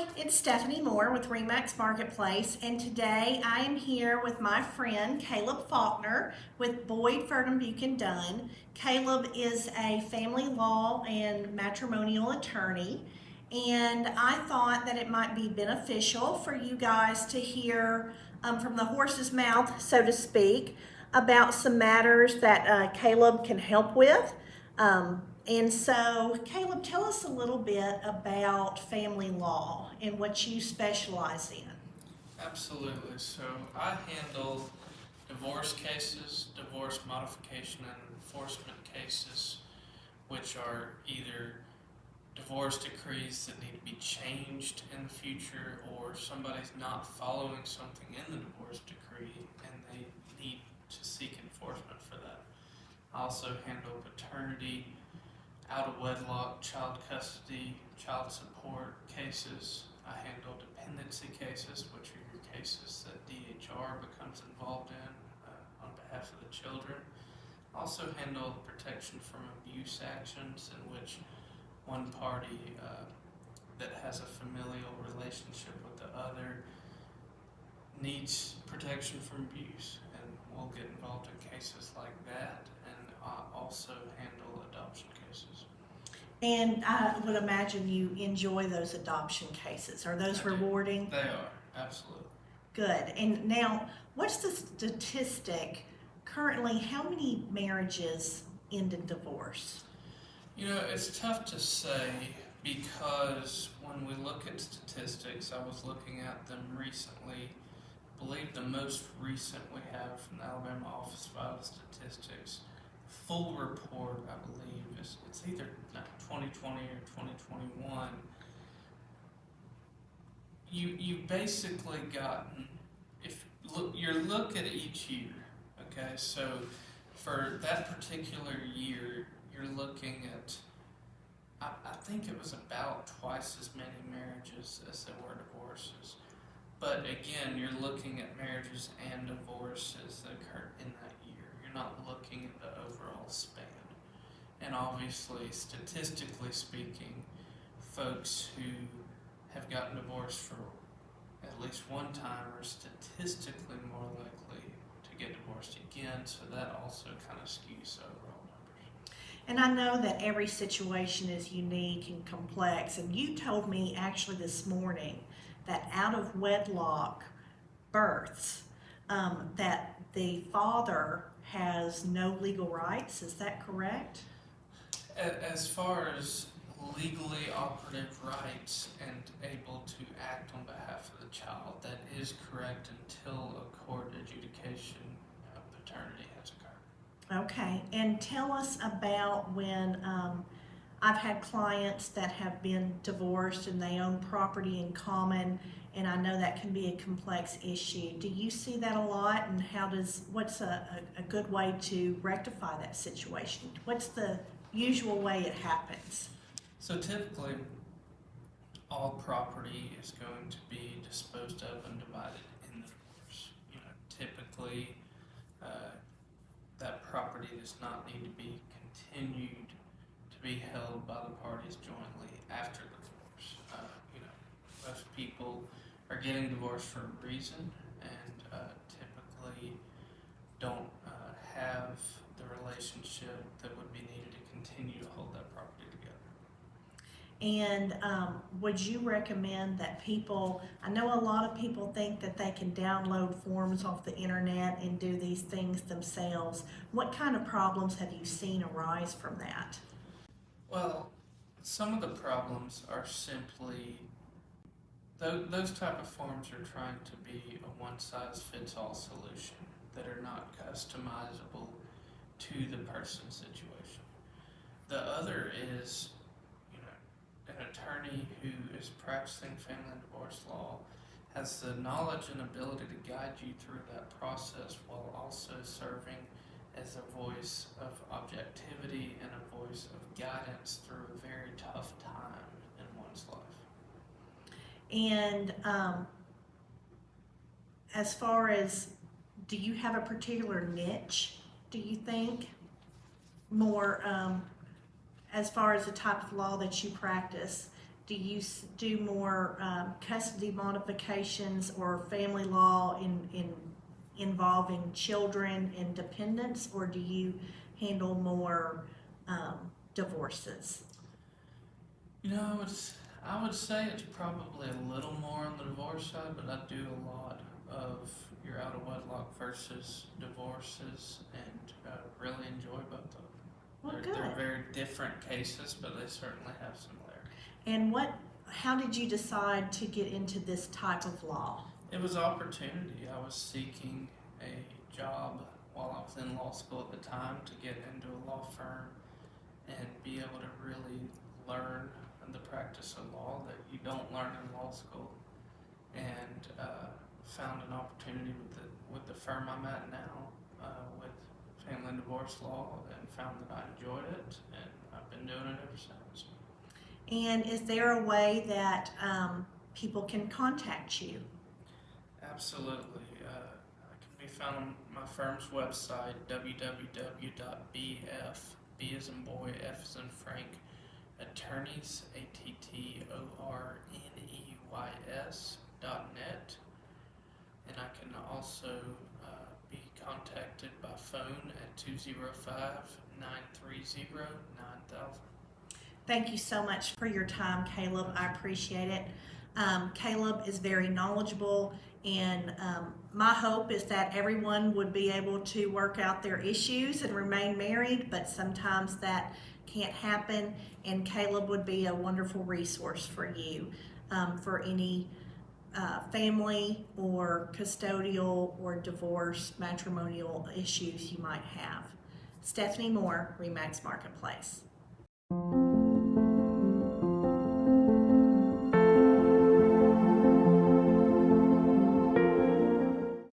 Hi, it's Stephanie Moore with Remax Marketplace, and today I am here with my friend Caleb Faulkner with Boyd Ferdinand Buchan Dunn. Caleb is a family law and matrimonial attorney, and I thought that it might be beneficial for you guys to hear from the horse's mouth, so to speak, about some matters that Caleb can help with. And so, Caleb, tell us a little bit about family law and what you specialize in. Absolutely. So I handle divorce cases, divorce modification and enforcement cases, which are either divorce decrees that need to be changed in the future, or somebody's not following something in the divorce decree and they need to seek enforcement for that. I also handle paternity, out of wedlock, child custody, child support cases. I handle dependency cases, which are your cases that DHR becomes involved in on behalf of the children. I also handle protection from abuse actions in which one party that has a familial relationship with the other needs protection from abuse, and we'll get involved in cases like that. And I also handle adoption cases. And I would imagine you enjoy those adoption cases. Are those I do. rewarding? They are, absolutely. Good. And now, what's the statistic currently? How many marriages end in divorce? You know, it's tough to say because when we look at statistics, I was looking at them recently. I believe the most recent we have from the Alabama Office of Vital Statistics full report, I believe, is it's either 2020 or 2021. You've basically gotten, if you look at each year, okay, so for that particular year, you're looking at, I think it was about twice as many marriages as there were divorces. But again, you're looking at marriages and divorces that occurred in that year. You're not looking at the overall span. And obviously, statistically speaking, folks who have gotten divorced for at least one time are statistically more likely to get divorced again, so that also kind of skews overall numbers. And I know that every situation is unique and complex, and you told me actually this morning that out of wedlock births, that the father has no legal rights. Is that correct? As far as legally operative rights and able to act on behalf of the child, that is correct until a court adjudication of paternity has occurred. Okay, and tell us about when I've had clients that have been divorced and they own property in common, and I know that can be a complex issue. Do you see that a lot, and what's a good way to rectify that situation? What's the usual way it happens? So typically, all property is going to be disposed of and divided in the divorce. You know, typically, that property does not need to be continued to be held by the parties jointly after the divorce. Most people are getting divorced for a reason, and typically don't have the relationship that would be needed to continue to hold that property together. And would you recommend that people, I know a lot of people think that they can download forms off the internet and do these things themselves. What kind of problems have you seen arise from that? Well, some of the problems are simply those type of forms are trying to be a one-size-fits-all solution that are not customizable to the person's situation. The other is, an attorney who is practicing family and divorce law has the knowledge and ability to guide you through that process while also serving as a voice of objectivity and a voice of guidance through a very tough time in one's life. And as far as, do you have a particular niche, do you think? More as far as the type of law that you practice, do you do more custody modifications or family law in involving children and dependents, or do you handle more divorces? I would say it's probably a little more on the divorce side, but I do a lot of your out of wedlock versus divorces, and really enjoy both of them. Well, They're good. very different cases, but they certainly have similarities. And how did you decide to get into this type of law? It was opportunity. I was seeking a job while I was in law school at the time to get into a law firm and be able to really learn the practice of law that you don't learn in law school, and found an opportunity with the firm I'm at now, with Family and Divorce Law, and found that I enjoyed it, and I've been doing it ever since. And is there a way that people can contact you? Absolutely. I can be found on my firm's website, www.bf, B as in boy, F as in Frank, attorneys, attorneys.net, and I can also be contacted by phone at 205-930-9000. Thank you so much for your time, Caleb. I appreciate it. Caleb is very knowledgeable, and my hope is that everyone would be able to work out their issues and remain married, but sometimes that can't happen, and Caleb would be a wonderful resource for you for any family or custodial or divorce matrimonial issues you might have. Stephanie Moore, Remax Marketplace.